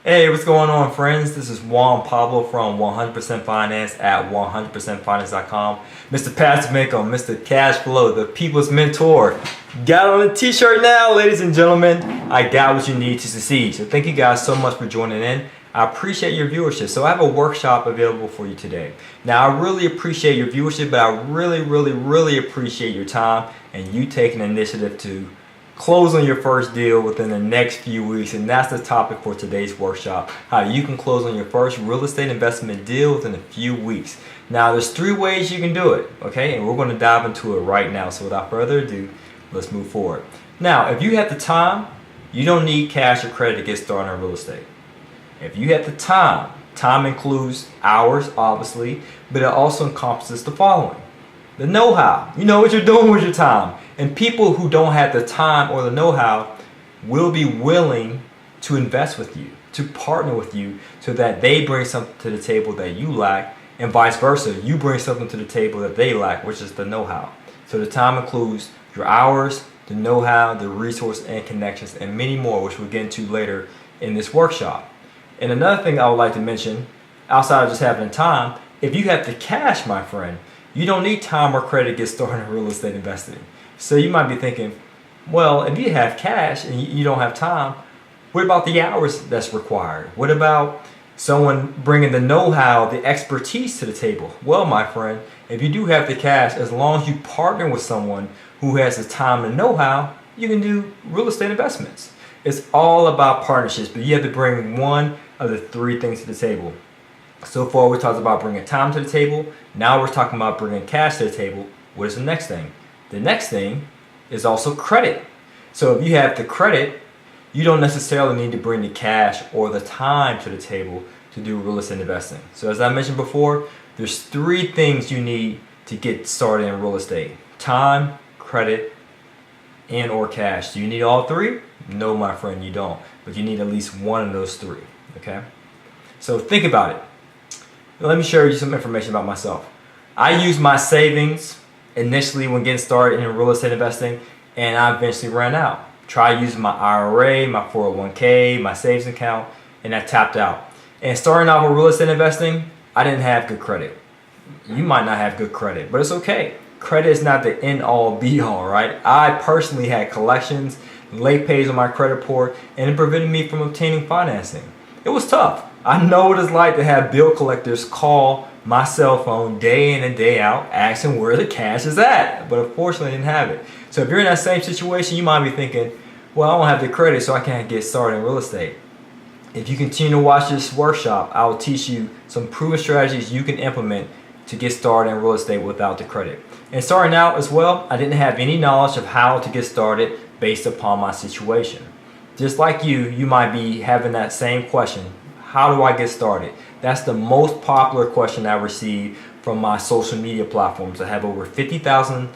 Hey, what's going on, friends? This is Juan Pablo from 100% Finance at 100percentfinance.com. Mr. Passive Income, Mr. Cash Flow, the people's mentor. Got on a t-shirt now, ladies and gentlemen. I got what you need to succeed. So thank you guys so much for joining in. I appreciate your viewership. So I have a workshop available for you today. Now, I really appreciate your viewership, but I really appreciate your time and you taking initiative to close on your first deal within the next few weeks, and that's the topic for today's workshop: how you can close on your first real estate investment deal within a few weeks. Now, there's 3 ways you can do it, okay, and we're going to dive into it right now. So without further ado, let's move forward. Now, if you have the time, you don't need cash or credit to get started on real estate. If you have the time includes hours, obviously, but it also encompasses the following: the know-how. You know what you're doing with your time. And people who don't have the time or the know-how will be willing to invest with you, to partner with you, so that they bring something to the table that you lack, and vice versa. You bring something to the table that they lack, which is the know-how. So the time includes your hours, the know-how, the resource and connections, and many more, which we'll get into later in this workshop. And another thing I would like to mention, outside of just having time, if you have the cash, my friend, you don't need time or credit to get started in real estate investing. So you might be thinking, well, if you have cash and you don't have time, what about the hours that's required? What about someone bringing the know-how, the expertise to the table? Well, my friend, if you do have the cash, as long as you partner with someone who has the time and know-how, you can do real estate investments. It's all about partnerships, but you have to bring one of the 3 things to the table. So far, we talked about bringing time to the table. Now we're talking about bringing cash to the table. What is the next thing? The next thing is also credit. So if you have the credit, you don't necessarily need to bring the cash or the time to the table to do real estate investing. So as I mentioned before, there's 3 things you need to get started in real estate: time, credit, and or cash. Do you need all 3? No, my friend, you don't. But you need at least one of those 3, okay? So think about it. Let me share you some information about myself. I use my savings initially when getting started in real estate investing, and I eventually ran out. Tried using my IRA, my 401k, my savings account, and I tapped out. And starting out with real estate investing, I didn't have good credit. You might not have good credit, but it's okay. Credit is not the end all be all, right? I personally had collections, late pays on my credit report, and it prevented me from obtaining financing. It was tough. I know what it's like to have bill collectors call my cell phone day in and day out asking where the cash is at, but unfortunately I didn't have it. So if you're in that same situation, you might be thinking, well, I don't have the credit, so I can't get started in real estate. If you continue to watch this workshop, I will teach you some proven strategies you can implement to get started in real estate without the credit. And starting out as well, I didn't have any knowledge of how to get started based upon my situation. Just like you might be having that same question: how do I get started? That's the most popular question I receive from my social media platforms. I have over 50,000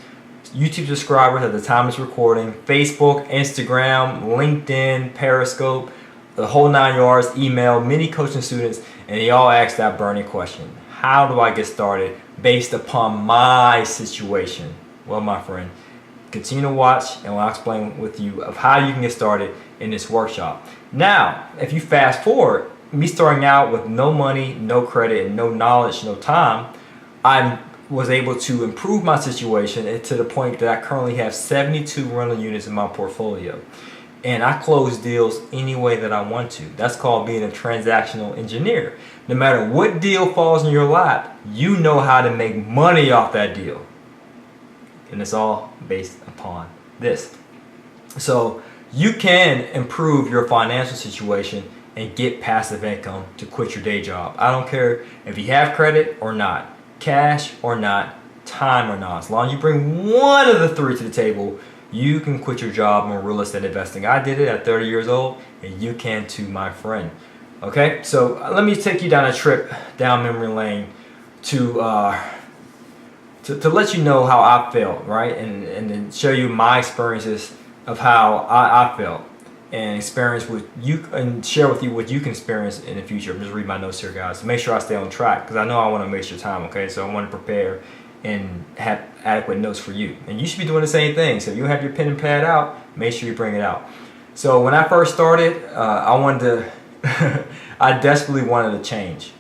YouTube subscribers at the time of this recording: Facebook, Instagram, LinkedIn, Periscope, the whole 9 yards, email, many coaching students, and they all ask that burning question: how do I get started based upon my situation? Well, my friend, continue to watch and I'll explain with you of how you can get started in this workshop. Now, if you fast forward, me starting out with no money, no credit, and no knowledge, no time, I was able to improve my situation to the point that I currently have 72 rental units in my portfolio. And I close deals any way that I want to. That's called being a transactional engineer. No matter what deal falls in your lap, you know how to make money off that deal. And it's all based upon this. So you can improve your financial situation and get passive income to quit your day job. I don't care if you have credit or not, cash or not, time or not. As long as you bring one of the 3 to the table, you can quit your job in real estate investing. I did it at 30 years old, and you can too, my friend. Okay, so let me take you down a trip down memory lane to let you know how I felt, right? And then show you my experiences of how I felt, and experience with you, and share with you what you can experience in the future. I'm just reading my notes here, guys, to make sure I stay on track, because I know I want to waste your time, okay? So I want to prepare and have adequate notes for you. And you should be doing the same thing. So if you have your pen and pad out, make sure you bring it out. So when I first started, I wanted to I desperately wanted a change.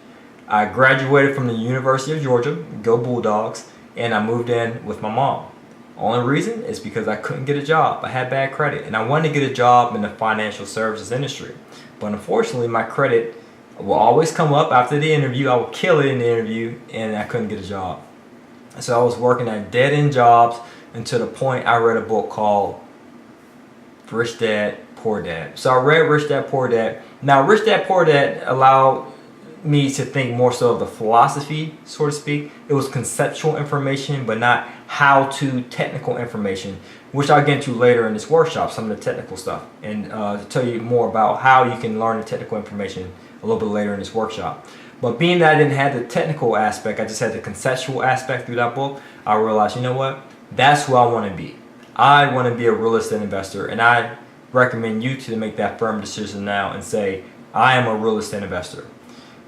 I graduated from the University of Georgia, go Bulldogs, and I moved in with my mom. Only reason is because I couldn't get a job. I had bad credit, and I wanted to get a job in the financial services industry. But unfortunately, my credit will always come up after the interview. I would kill it in the interview, and I couldn't get a job. So I was working at dead-end jobs until the point I read a book called Rich Dad, Poor Dad. So I read Rich Dad, Poor Dad. Now, Rich Dad, Poor Dad allowed me to think more so of the philosophy, so to speak. It was conceptual information, but not how-to technical information, which I'll get into later in this workshop, some of the technical stuff, and to tell you more about how you can learn the technical information a little bit later in this workshop. But being that I didn't have the technical aspect, I just had the conceptual aspect through that book, I realized, you know what? That's who I want to be. I want to be a real estate investor, and I recommend you to make that firm decision now and say, I am a real estate investor.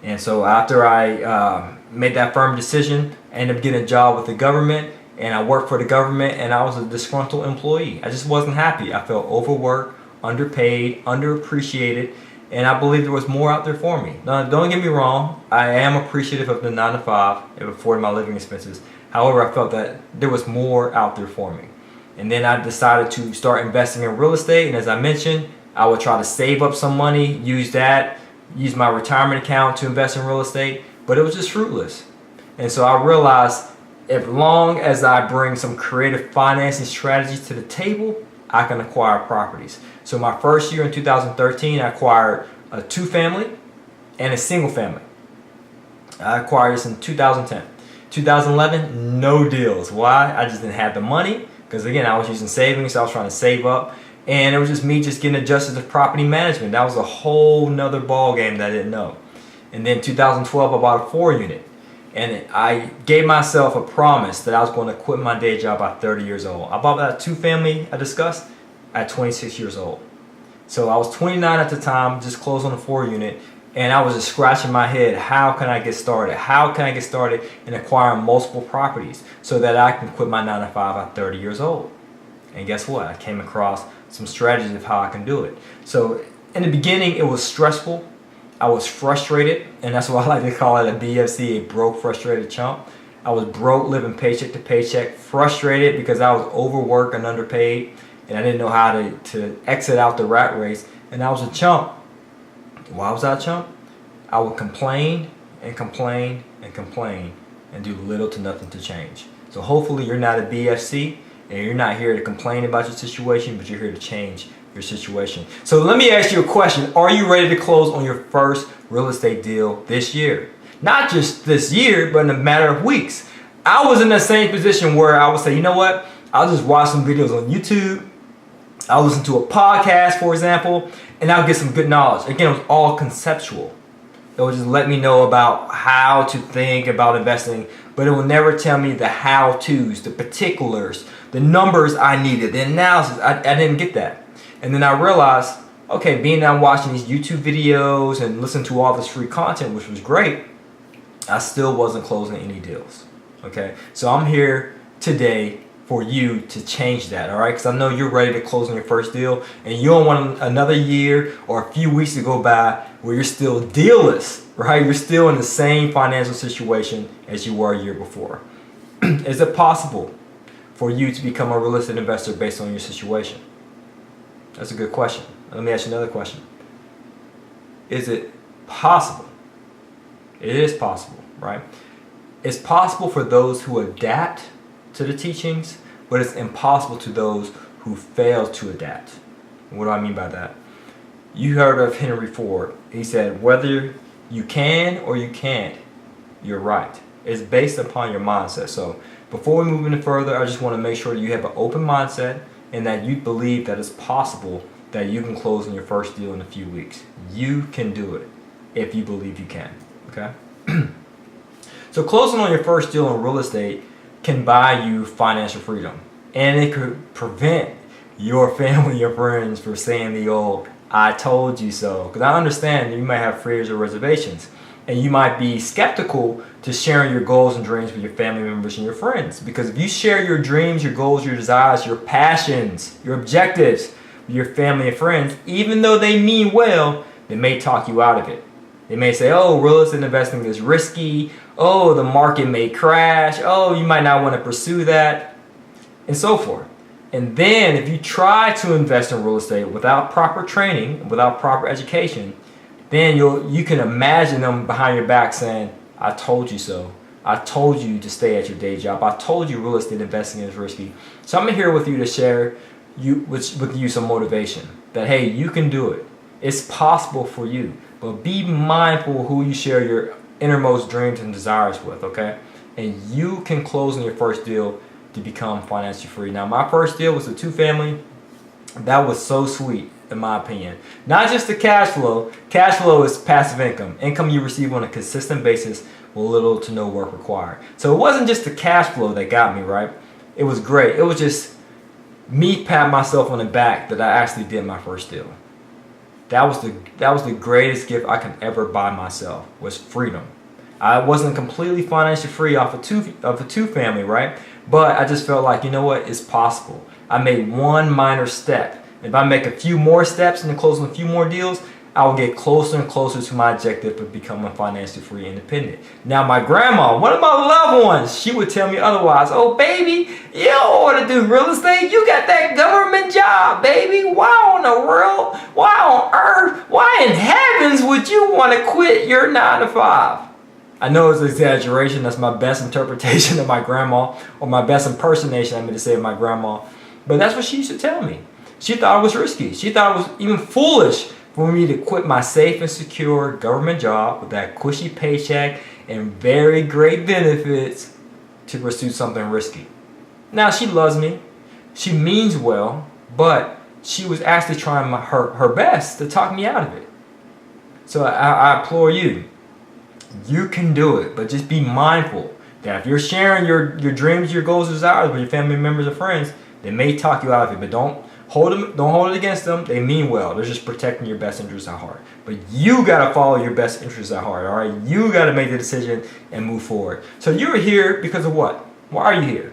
And so after I made that firm decision, I ended up getting a job with the government, and I worked for the government, and I was a disgruntled employee. I just wasn't happy. I felt overworked, underpaid, underappreciated, and I believe there was more out there for me. Now, don't get me wrong, I am appreciative of the 9 to 5. It afforded my living expenses. However, I felt that there was more out there for me. And then I decided to start investing in real estate, and as I mentioned, I would try to save up some money, use my retirement account to invest in real estate, but it was just fruitless. And so I realized as long as I bring some creative financing strategies to the table, I can acquire properties. So my first year in 2013, I acquired a 2-family and a single family. I acquired this in 2010. 2011, no deals. Why? I just didn't have the money, because again, I was using savings, so I was trying to save up. And it was just me just getting adjusted to property management. That was a whole nother ball game that I didn't know. And then 2012, I bought a 4-unit. And I gave myself a promise that I was going to quit my day job by 30 years old. I bought that 2-family I discussed at 26 years old. So I was 29 at the time, just closed on a 4-unit. And I was just scratching my head, how can I get started? How can I get started in acquiring multiple properties so that I can quit my 9 to 5 at 30 years old? And guess what? I came across some strategies of how I can do it. So in the beginning, it was stressful. I was frustrated, and that's why I like to call it a BFC, a broke, frustrated chump. I was broke, living paycheck to paycheck, frustrated because I was overworked and underpaid, and I didn't know how to exit out the rat race, and I was a chump. Why was I a chump? I would complain and complain and complain and do little to nothing to change. So hopefully you're not a BFC, and you're not here to complain about your situation, but you're here to change your situation. So let me ask you a question. Are you ready to close on your first real estate deal this year? Not just this year, but in a matter of weeks. I was in the same position where I would say, you know what? I'll just watch some videos on YouTube. I'll listen to a podcast, for example, and I'll get some good knowledge. Again, it was all conceptual. It would just let me know about how to think about investing, but it will never tell me the how-tos, the particulars, the numbers I needed, the analysis. I didn't get that. And then I realized, okay, being that I'm watching these YouTube videos and listening to all this free content, which was great, I still wasn't closing any deals. Okay, so I'm here today for you to change that, all right? Because I know you're ready to close on your first deal, and you don't want another year or a few weeks to go by where you're still dealless, right? You're still in the same financial situation as you were a year before. Is it possible for you to become a real estate investor based on your situation? That's a good question. Let me ask you another question. Is it possible? It is possible, right? It's possible for those who adapt to the teachings, but it's impossible to those who fail to adapt. What do I mean by that? You heard of Henry Ford. He said, whether you can or you can't, you're right. It's based upon your mindset. So before we move any further, I just want to make sure that you have an open mindset and that you believe that it's possible that you can close on your first deal in a few weeks. You can do it if you believe you can, okay? So closing on your first deal in real estate can buy you financial freedom, and it could prevent your family or friends from saying the old, I told you so. Because I understand you might have fears or reservations, and you might be skeptical to sharing your goals and dreams with your family members and your friends. Because if you share your dreams, your goals, your desires, your passions, your objectives with your family and friends, even though they mean well, they may talk you out of it. They may say, oh, real estate investing is risky. Oh, the market may crash. Oh, you might not want to pursue that, and so forth. And then if you try to invest in real estate without proper training, without proper education, then you can imagine them behind your back saying, I told you so. I told you to stay at your day job. I told you real estate investing is risky. So I'm here with you to share with you some motivation that, hey, you can do it. It's possible for you. But be mindful who you share your innermost dreams and desires with, okay? And you can close on your first deal to become financially free. Now, my first deal was a 2-family. That was so sweet, in my opinion. Not just the cash flow. Cash flow is passive income. Income you receive on a consistent basis with little to no work required. So it wasn't just the cash flow that got me, right? It was great. It was just me patting myself on the back that I actually did my first deal. That was the greatest gift I can ever buy myself, was freedom. I wasn't completely financially free off a 2-family, right? But I just felt like, you know what, it's possible. I made one minor step. If I make a few more steps and then close on a few more deals, I will get closer and closer to my objective of becoming financially free and independent. Now, my grandma, one of my loved ones, she would tell me otherwise. Oh, baby, you don't want to do real estate. You got that government job, baby. Why on the world? Why on earth? Why in heavens would you want to quit your 9-to-5? I know it's an exaggeration. That's my best interpretation of my grandma, or my best impersonation, I mean to say, of my grandma. But that's what she used to tell me. She thought it was risky. She thought it was even foolish for me to quit my safe and secure government job with that cushy paycheck and very great benefits to pursue something risky. Now, she loves me. She means well, but she was actually trying her best to talk me out of it. So I implore you, you can do it, but just be mindful that if you're sharing your dreams, your goals, desires with your family members or friends, they may talk you out of it, but don't hold it against them. They mean well. They're just protecting your best interests at heart. But you got to follow your best interests at heart, all right? You got to make the decision and move forward. So you're here because of what? Why are you here?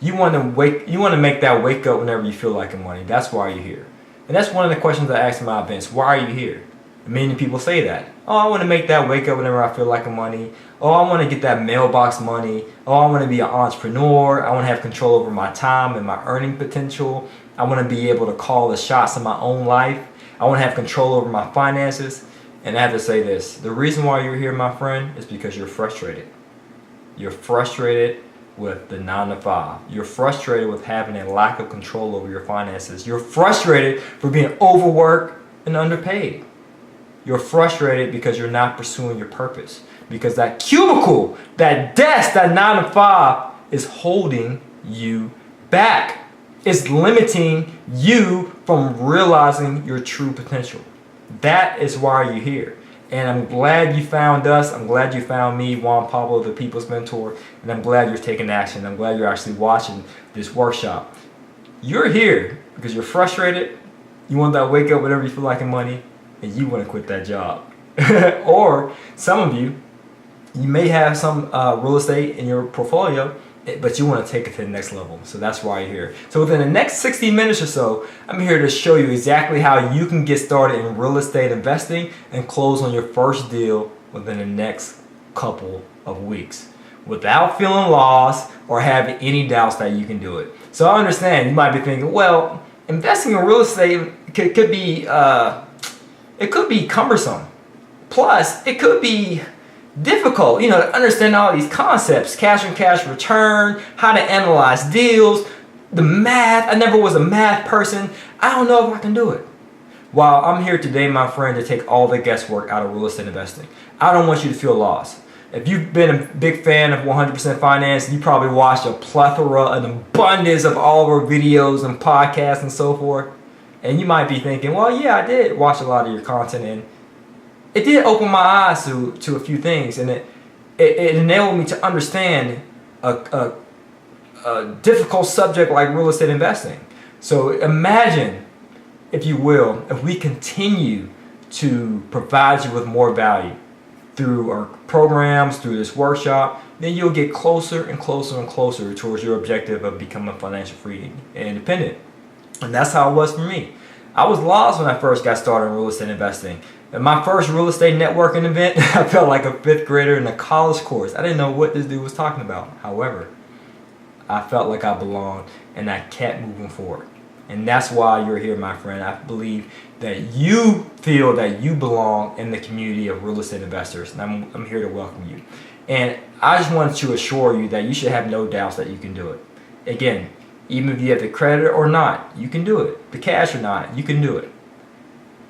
You want to make that wake up whenever you feel like money. That's why you're here. And that's one of the questions I ask in my events. Why are you here? Many people say that. Oh, I want to make that wake up whenever I feel like money. Oh, I want to get that mailbox money. Oh, I want to be an entrepreneur. I want to have control over my time and my earning potential. I want to be able to call the shots in my own life. I want to have control over my finances. And I have to say this. The reason why you're here, my friend, is because you're frustrated. You're frustrated with the 9-to-5. You're frustrated with having a lack of control over your finances. You're frustrated for being overworked and underpaid. You're frustrated because you're not pursuing your purpose. Because that cubicle, that desk, that 9-to-5 is holding you back. It's limiting you from realizing your true potential. That is why you're here. And I'm glad you found us. I'm glad you found me, Juan Pablo, the People's Mentor. And I'm glad you're taking action. I'm glad you're actually watching this workshop. You're here because you're frustrated. You want that wake up whenever you feel like money. And you want to quit that job. Or some of you may have some real estate in your portfolio, but you want to take it to the next level. So that's why you're here. So within the next 60 minutes or so, I'm here to show you exactly how you can get started in real estate investing and close on your first deal within the next couple of weeks without feeling lost or having any doubts that you can do it. So I understand you might be thinking, well, investing in real estate could be it could be cumbersome. Plus, it could be difficult, to understand all these concepts, cash on cash return, how to analyze deals, the math. I never was a math person. I don't know if I can do it. Well, I'm here today, my friend, to take all the guesswork out of real estate investing. I don't want you to feel lost. If you've been a big fan of 100% Finance, you probably watched a plethora, an abundance of all of our videos and podcasts and so forth. And you might be thinking, well, yeah, I did watch a lot of your content, and it did open my eyes to a few things, and it enabled me to understand a difficult subject like real estate investing. So imagine, if you will, if we continue to provide you with more value through our programs, through this workshop, then you'll get closer and closer and closer towards your objective of becoming financially free and independent. And that's how it was for me. I was lost when I first got started in real estate investing. At my first real estate networking event, I felt like a fifth grader in a college course. I didn't know what this dude was talking about. However, I felt like I belonged, and I kept moving forward. And that's why you're here, my friend. I believe that you feel that you belong in the community of real estate investors, and I'm here to welcome you. And I just wanted to assure you that you should have no doubts that you can do it. Again, even if you have the credit or not, you can do it. The cash or not, you can do it.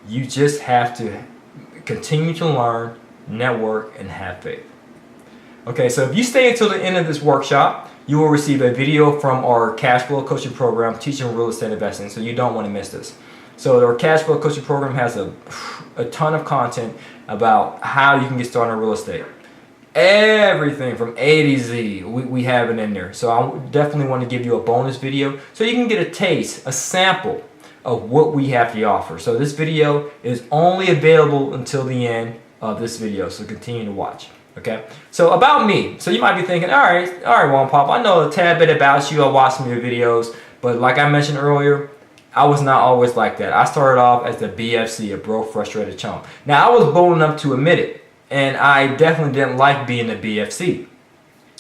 You just have to continue to learn, network, and have faith. Okay, so if you stay until the end of this workshop, you will receive a video from our cash flow coaching program teaching real estate investing, so you don't want to miss this. So our cash flow coaching program has a ton of content about how you can get started in real estate. Everything from A to Z, we have it in there. So I definitely want to give you a bonus video so you can get a taste, a sample of what we have to offer. So this video is only available until the end of this video, so continue to watch. Okay, so about me. So you might be thinking, all right, Juan Pablo, I know a tad bit about you. I watched some of your videos, but like I mentioned earlier, I was not always like that. I started off as the BFC, a broke, frustrated chump. Now I was bold enough to admit it, and I definitely didn't like being the BFC.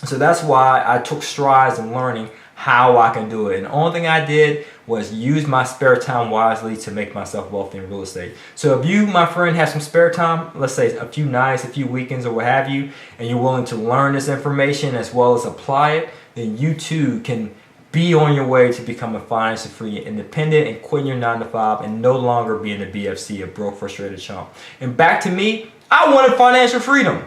So that's why I took strides in learning how I can do it. And the only thing I did was use my spare time wisely to make myself wealthy in real estate. So if you, my friend, have some spare time, let's say a few nights, a few weekends, or what have you, and you're willing to learn this information as well as apply it, then you too can be on your way to become a financially free independent and quitting your 9-to-5 and no longer being a BFC, a broke, frustrated chump. And back to me, I wanted financial freedom.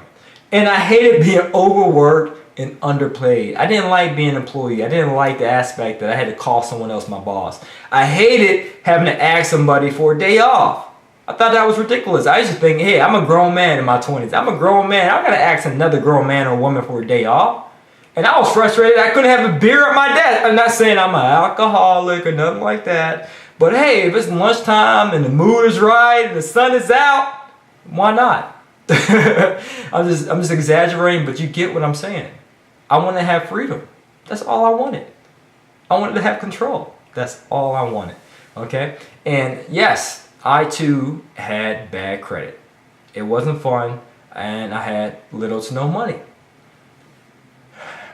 And I hated being overworked and underpaid. I didn't like being an employee. I didn't like the aspect that I had to call someone else my boss. I hated having to ask somebody for a day off. I thought that was ridiculous. I used to think, hey, I'm a grown man in my 20s. I'm a grown man. I gotta ask another grown man or woman for a day off. And I was frustrated. I couldn't have a beer at my desk. I'm not saying I'm an alcoholic or nothing like that. But hey, if it's lunchtime and the mood is right and the sun is out, why not? I'm just exaggerating, but you get what I'm saying. I want to have freedom. That's all I wanted. I wanted to have control. That's all I wanted. Okay? And yes, I too had bad credit. It wasn't fun, and I had little to no money.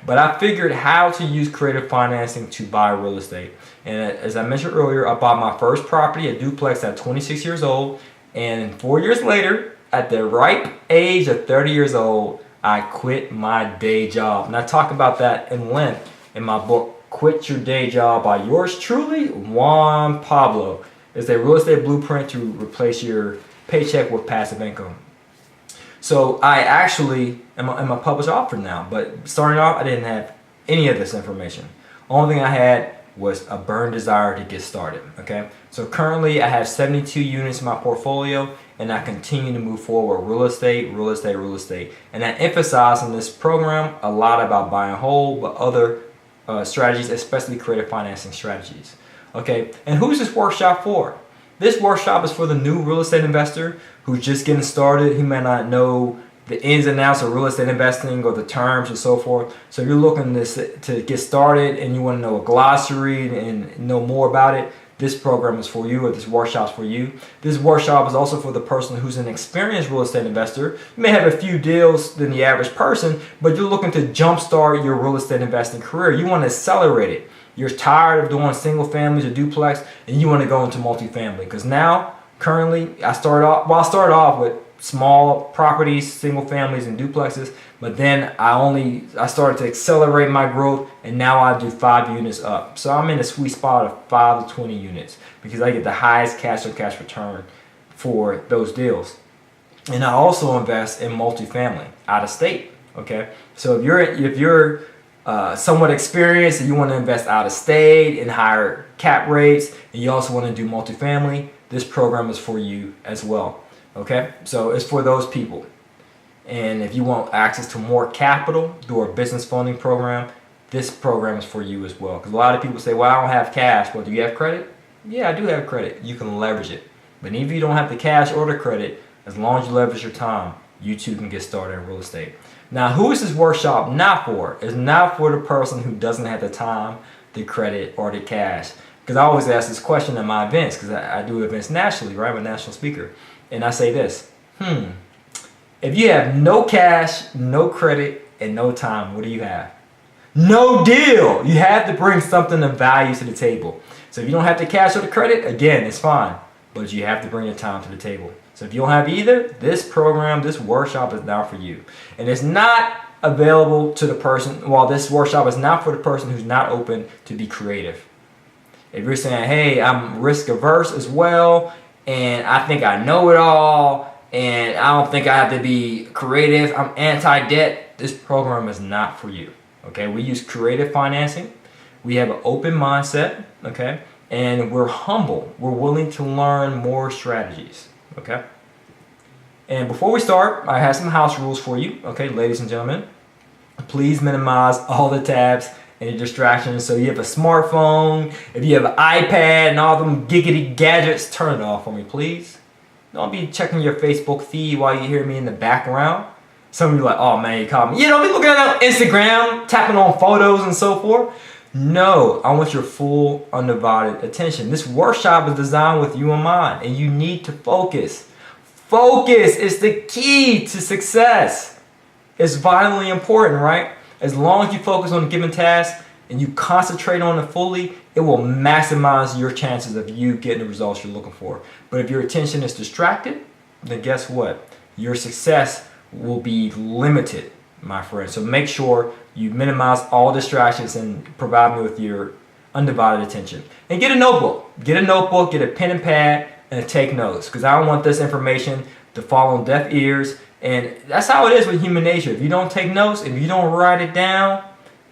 But I figured how to use creative financing to buy real estate. And as I mentioned earlier, I bought my first property, a duplex, at 26 years old. And 4 years later, at the ripe age of 30 years old, I quit my day job. And I talk about that in length in my book, Quit Your Day Job, by yours truly, Juan Pablo. It's a real estate blueprint to replace your paycheck with passive income. So I actually am a published author now, but starting off, I didn't have any of this information. Only thing I had was a burning desire to get started. Okay, so currently I have 72 units in my portfolio, and I continue to move forward with real estate, real estate, real estate. And I emphasize in this program a lot about buy and hold, but other strategies, especially creative financing strategies. Okay, and who's this workshop for? This workshop is for the new real estate investor who's just getting started. He may not know the ins and outs of real estate investing or the terms and so forth. So if you're looking to get started and you want to know a glossary and know more about it, this program is for you, or this workshop is for you. This workshop is also for the person who's an experienced real estate investor. You may have a few deals than the average person, but you're looking to jumpstart your real estate investing career. You want to accelerate it. You're tired of doing single families or duplex, and you want to go into multifamily. Because now, currently, I started off with small properties, single families, and duplexes, but then I started to accelerate my growth, and now I do 5 units up. So I'm in a sweet spot of 5 to 20 units because I get the highest cash on cash return for those deals. And I also invest in multifamily out of state. Okay, so if you're somewhat experienced and you want to invest out of state in higher cap rates, and you also want to do multifamily, this program is for you as well. Okay, so it's for those people. And if you want access to more capital through our business funding program, this program is for you as well. Because a lot of people say, well, I don't have cash. Well, do you have credit? Yeah, I do have credit. You can leverage it. But even if you don't have the cash or the credit, as long as you leverage your time, you too can get started in real estate. Now, who is this workshop not for? It's not for the person who doesn't have the time, the credit, or the cash. Because I always ask this question at my events, because I do events nationally, right? I'm a national speaker. And I say this, if you have no cash, no credit, and no time, what do you have? No deal. You have to bring something of value to the table. So if you don't have the cash or the credit, again, it's fine. But you have to bring your time to the table. So if you don't have either, this program, this workshop is not for you. And it's not available to the person, well, this workshop is not for the person who's not open to be creative. If you're saying, hey, I'm risk averse as well, and I think I know it all, and I don't think I have to be creative, I'm anti-debt, this program is not for you. Okay, we use creative financing. We have an open mindset, okay? And we're humble. We're willing to learn more strategies, okay? And before we start, I have some house rules for you, okay, ladies and gentlemen. Please minimize all the tabs and distractions. So you have a smartphone, if you have an iPad and all them giggity gadgets, turn it off for me, please. Don't be checking your Facebook feed while you hear me in the background. Some of you are like, oh man, you caught me. Don't be looking at Instagram, tapping on photos and so forth. No, I want your full, undivided attention. This workshop is designed with you in mind, and you need to focus. Focus is the key to success. It's vitally important, right? As long as you focus on a given task and you concentrate on it fully, it will maximize your chances of you getting the results you're looking for. But if your attention is distracted, then guess what? Your success will be limited, my friend. So make sure you minimize all distractions and provide me with your undivided attention. And get a notebook. Get a notebook, get a pen and pad, and take notes. Because I don't want this information to fall on deaf ears. And that's how it is with human nature. If you don't take notes, if you don't write it down,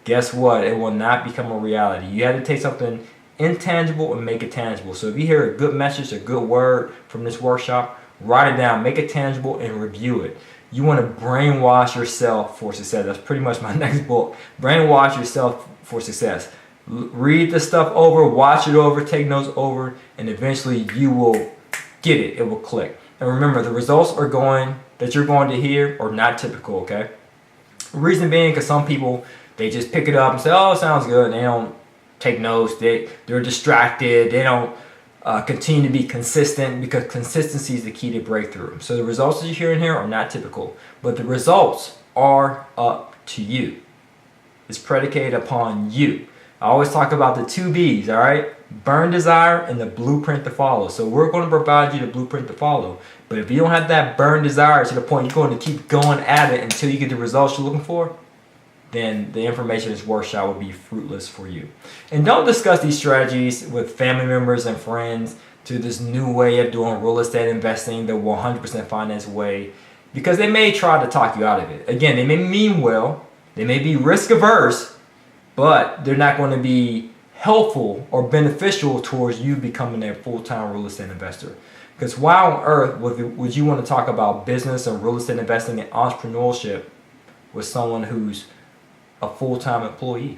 guess what? It will not become a reality. You have to take something intangible and make it tangible. So if you hear a good message, a good word from this workshop, write it down, make it tangible, and review it. You want to brainwash yourself for success. That's pretty much my next book. Brainwash yourself for success. Read the stuff over, watch it over, take notes over, and eventually you will get it. It will click. And remember, the results that you're going to hear are not typical, okay? Reason being, because some people, they just pick it up and say, oh, it sounds good, and they don't take notes. They're distracted. They don't continue to be consistent, because consistency is the key to breakthrough. So the results that you're hearing here are not typical, but the results are up to you. It's predicated upon you. I always talk about the 2 B's, all right? Burn desire and the blueprint to follow. So we're going to provide you the blueprint to follow. But if you don't have that burn desire to the point you're going to keep going at it until you get the results you're looking for, then the information in this workshop will be fruitless for you. And don't discuss these strategies with family members and friends to this new way of doing real estate investing, the 100% finance way, because they may try to talk you out of it. Again, they may mean well, they may be risk averse, but they're not going to be helpful or beneficial towards you becoming a full-time real estate investor. Because why on earth would you want to talk about business and real estate investing and entrepreneurship with someone who's a full-time employee?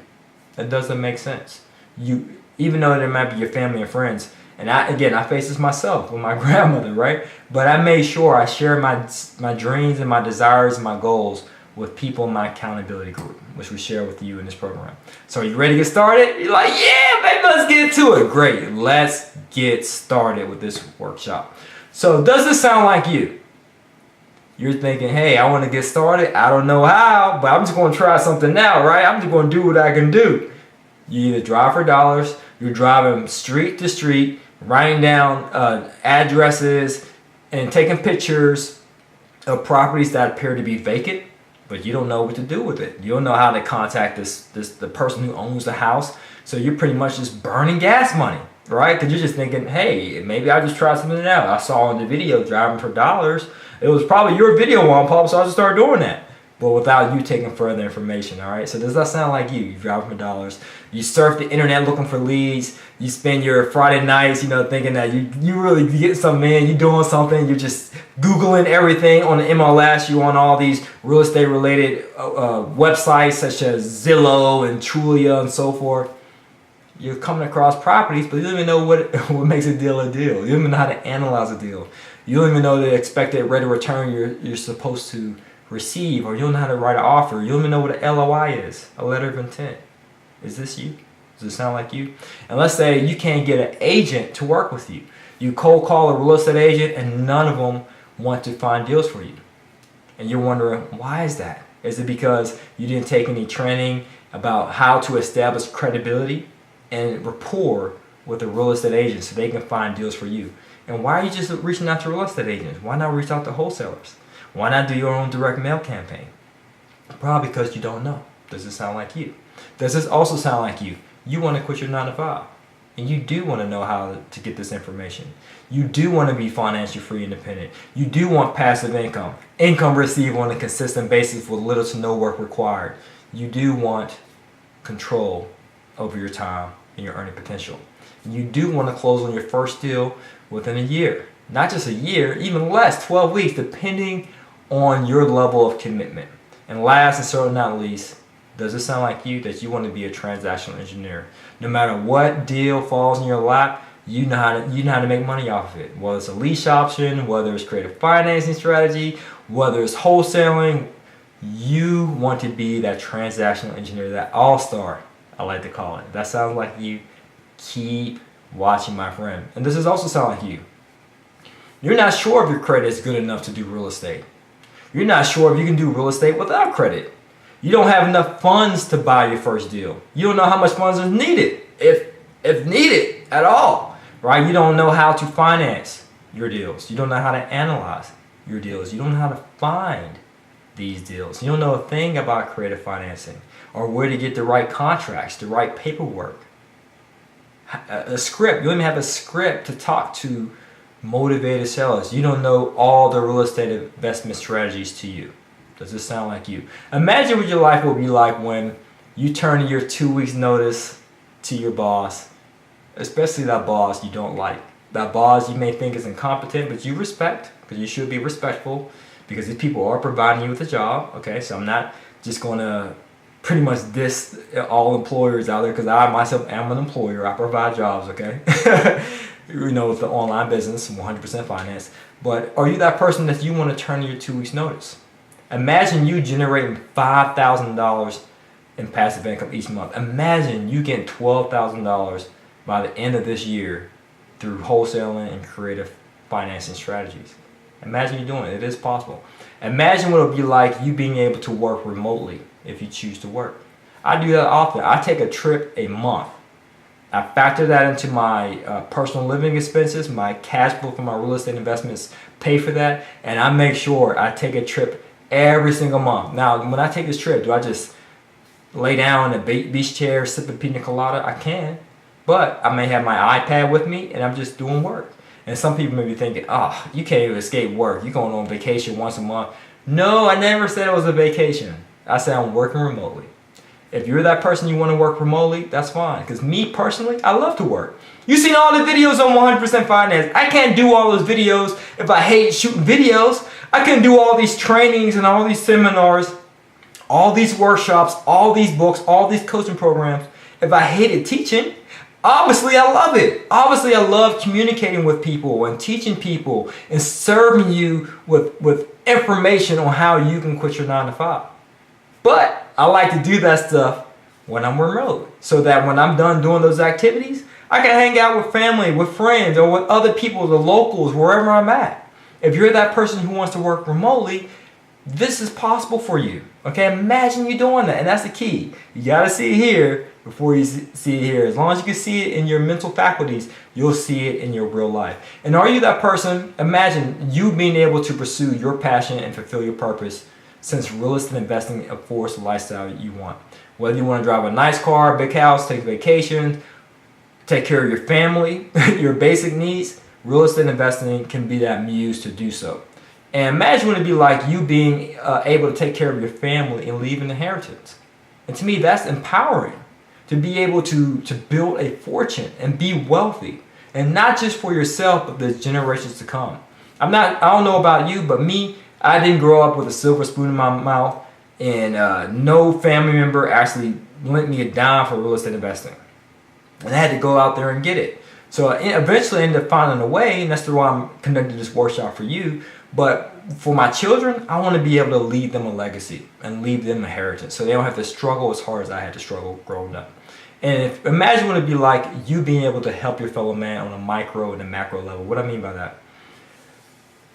That doesn't make sense. Even though they might be your family and friends, and I face this myself with my grandmother, right? But I made sure I shared my dreams and my desires and my goals with people in my accountability group, which we share with you in this program. So are you ready to get started? You're like, yeah, baby, let's get to it. Great, let's get started with this workshop. So does this sound like you? You're thinking, hey, I want to get started. I don't know how, but I'm just going to try something now, right? I'm just going to do what I can do. You either drive for dollars, you're driving street to street, writing down addresses and taking pictures of properties that appear to be vacant, but you don't know what to do with it. You don't know how to contact the person who owns the house. So you're pretty much just burning gas money, right? Because you're just thinking, hey, maybe I'll just try something out. I saw in the video driving for dollars. It was probably your video, Juan Pablo, so I just started doing that. But without you taking further information, all right? So does that sound like you? You drive for dollars. You surf the internet looking for leads. You spend your Friday nights, thinking that you really get something in. You're doing something. You're just Googling everything on the MLS. You're on all these real estate related websites such as Zillow and Trulia and so forth. You're coming across properties, but you don't even know what makes a deal a deal. You don't even know how to analyze a deal. You don't even know the expected rate of return you're supposed to receive, or you don't know how to write an offer. You don't even know what an LOI is, a letter of intent. Is this you? Does it sound like you? And let's say you can't get an agent to work with you. You cold call a real estate agent and none of them want to find deals for you. And you're wondering, why is that? Is it because you didn't take any training about how to establish credibility and rapport with a real estate agent so they can find deals for you? And why are you just reaching out to real estate agents? Why not reach out to wholesalers? Why not do your own direct mail campaign? Probably because you don't know. Does it sound like you? Does this also sound like you? You want to quit your 9 to 5. And you do want to know how to get this information. You do want to be financially free, independent. You do want passive income. Income received on a consistent basis with little to no work required. You do want control over your time and your earning potential. You do want to close on your first deal within a year. Not just a year, even less, 12 weeks, depending on your level of commitment. And last and certainly not least, does it sound like you that you want to be a transactional engineer? No matter what deal falls in your lap, you know how to make money off of it. Whether it's a lease option, whether it's creative financing strategy, whether it's wholesaling, you want to be that transactional engineer, that all-star, I like to call it. That sounds like you. Keep watching, my friend. And does this also sound like you? You're not sure if your credit is good enough to do real estate. You're not sure if you can do real estate without credit. You don't have enough funds to buy your first deal. You don't know how much funds are needed, if needed at all, right? You don't know how to finance your deals. You don't know how to analyze your deals. You don't know how to find these deals. You don't know a thing about creative financing or where to get the right contracts, the right paperwork, a script. You don't even have a script to talk to motivated sellers. You don't know all the real estate investment strategies to you. Does this sound like you? Imagine what your life will be like when you turn in your 2 weeks notice to your boss, especially that boss you don't like. That boss you may think is incompetent, but you respect, because you should be respectful, because these people are providing you with a job. Okay, so I'm not just going to pretty much diss all employers out there, because I myself am an employer. I provide jobs, okay? You know, with the online business, 100% finance. But are you that person that you want to turn in your 2 weeks notice? Imagine you generating $5,000 in passive income each month. Imagine you getting $12,000 by the end of this year through wholesaling and creative financing strategies. Imagine you doing it. It is possible. Imagine what it would be like you being able to work remotely if you choose to work. I do that often. I take a trip a month. I factor that into my personal living expenses. My cash flow from my real estate investments pay for that. And I make sure I take a trip every single month. Now, when I take this trip, do I just lay down in a beach chair, sip a pina colada? I can. But I may have my iPad with me and I'm just doing work. And some people may be thinking, oh, you can't even escape work. You're going on vacation once a month. No, I never said it was a vacation. I said I'm working remotely. If you're that person you want to work remotely, that's fine. Because me personally, I love to work. You've seen all the videos on 100% Finance. I can't do all those videos if I hate shooting videos. I can do all these trainings and all these seminars, all these workshops, all these books, all these coaching programs if I hated teaching. Obviously, I love it. Obviously, I love communicating with people and teaching people and serving you with information on how you can quit your 9 to 5. But I like to do that stuff when I'm remote, so that when I'm done doing those activities, I can hang out with family, with friends, or with other people, the locals, wherever I'm at. If you're that person who wants to work remotely, this is possible for you. Okay, imagine you doing that, and that's the key. You gotta see it here before you see it here. As long as you can see it in your mental faculties, you'll see it in your real life. And are you that person? Imagine you being able to pursue your passion and fulfill your purpose, since real estate investing affords the lifestyle you want. Whether you want to drive a nice car, big house, take vacations, take care of your family, your basic needs, real estate investing can be that muse to do so. And imagine what it'd be like you being able to take care of your family and leave an inheritance. And to me, that's empowering, to be able to build a fortune and be wealthy. And not just for yourself, but the generations to come. I don't know about you, but me, I didn't grow up with a silver spoon in my mouth, and no family member actually lent me a dime for real estate investing. And I had to go out there and get it. So I eventually ended up finding a way, and that's why I'm conducting this workshop for you. But for my children, I want to be able to leave them a legacy and leave them a heritage, so they don't have to struggle as hard as I had to struggle growing up. And imagine what it'd be like you being able to help your fellow man on a micro and a macro level. What I mean by that?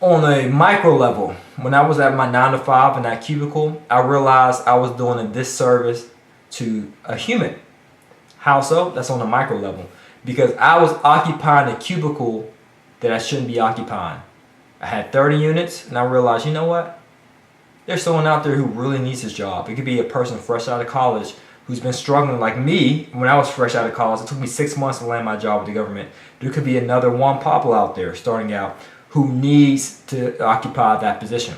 On a micro level, when I was at my 9 to 5 in that cubicle, I realized I was doing a disservice to a human. How so? That's on a micro level. Because I was occupying a cubicle that I shouldn't be occupying. I had 30 units, and I realized, you know what? There's someone out there who really needs his job. It could be a person fresh out of college who's been struggling like me when I was fresh out of college. It took me 6 months to land my job with the government. There could be another Juan Pablo out there starting out who needs to occupy that position.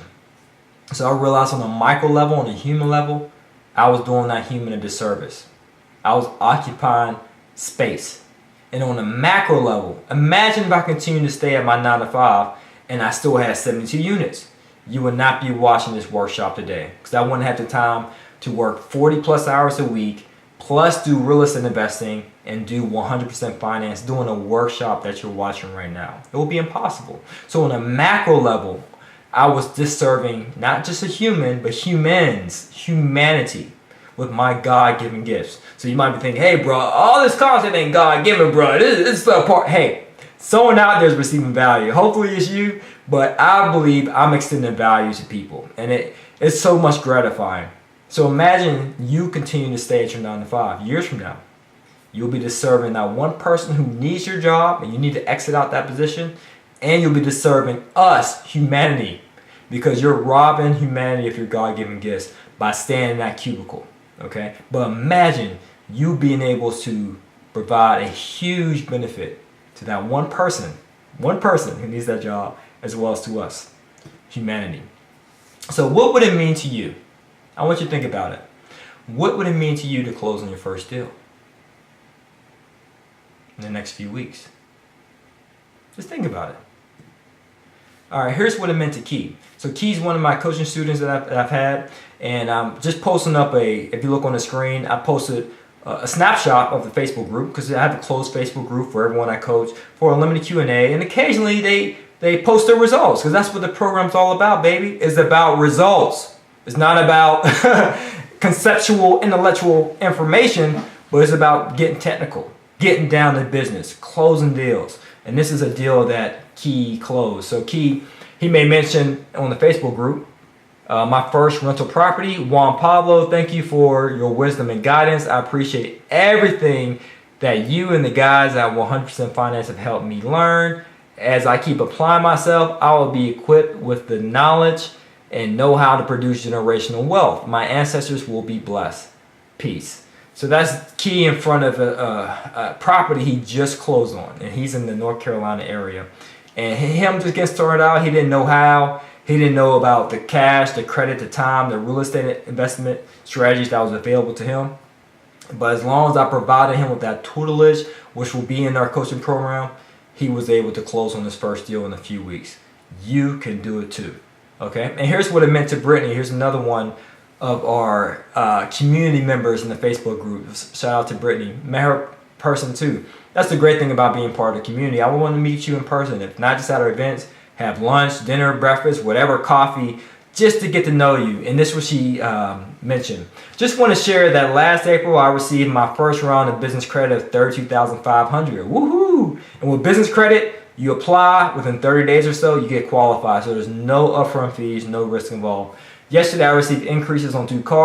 So I realized on a micro level, on a human level, I was doing that human a disservice. I was occupying space. And on a macro level, imagine if I continued to stay at my 9 to 5 and I still had 72 units. You would not be watching this workshop today, because I wouldn't have the time to work 40 plus hours a week, plus do real estate investing and do 100% finance, doing a workshop that you're watching right now. It will be impossible. So on a macro level, I was disserving not just a human, but humanity with my God-given gifts. So you might be thinking, hey bro, all this content ain't God-given, bro. This is the part. Hey, someone out there is receiving value. Hopefully it's you, but I believe I'm extending value to people, and it's so much gratifying. So imagine you continue to stay at your 9 to 5 years from now. You'll be disserving that one person who needs your job and you need to exit out that position, and you'll be disserving us, humanity, because you're robbing humanity of your God-given gifts by staying in that cubicle, okay? But imagine you being able to provide a huge benefit to that one person who needs that job, as well as to us, humanity. So what would it mean to you? I want you to think about it. What would it mean to you to close on your first deal in the next few weeks? Just think about it. All right, here's what it meant to Key. So Key's one of my coaching students that I've had, and I'm just posting up if you look on the screen, I posted a snapshot of the Facebook group, because I have a closed Facebook group for everyone I coach for a limited Q&A, and occasionally they post their results, because that's what the program's all about, baby. It's about results. It's not about conceptual, intellectual information, but it's about getting technical, getting down to business, closing deals. And this is a deal that Key closed. So Key, he made mention on the Facebook group, my first rental property, Juan Pablo, thank you for your wisdom and guidance. I appreciate everything that you and the guys at 100% Finance have helped me learn. As I keep applying myself, I will be equipped with the knowledge and know how to produce generational wealth. My ancestors will be blessed. Peace. So that's Key in front of a property he just closed on, and he's in the North Carolina area. And him just getting started out, he didn't know how. He didn't know about the cash, the credit, the time, the real estate investment strategies that was available to him. But as long as I provided him with that tutelage, which will be in our coaching program, he was able to close on his first deal in a few weeks. You can do it too. Okay, and here's what it meant to Brittany. Here's another one of our community members in the Facebook group. Shout out to Brittany. Met her person too. That's the great thing about being part of the community. I want to meet you in person, if not just at our events, have lunch, dinner, breakfast, whatever, coffee, just to get to know you. And this is what she mentioned. Just want to share that last April I received my first round of business credit of $32,500. Woohoo! And with business credit, you apply within 30 days or so, you get qualified. So there's no upfront fees, no risk involved. Yesterday I received increases on 2 cars.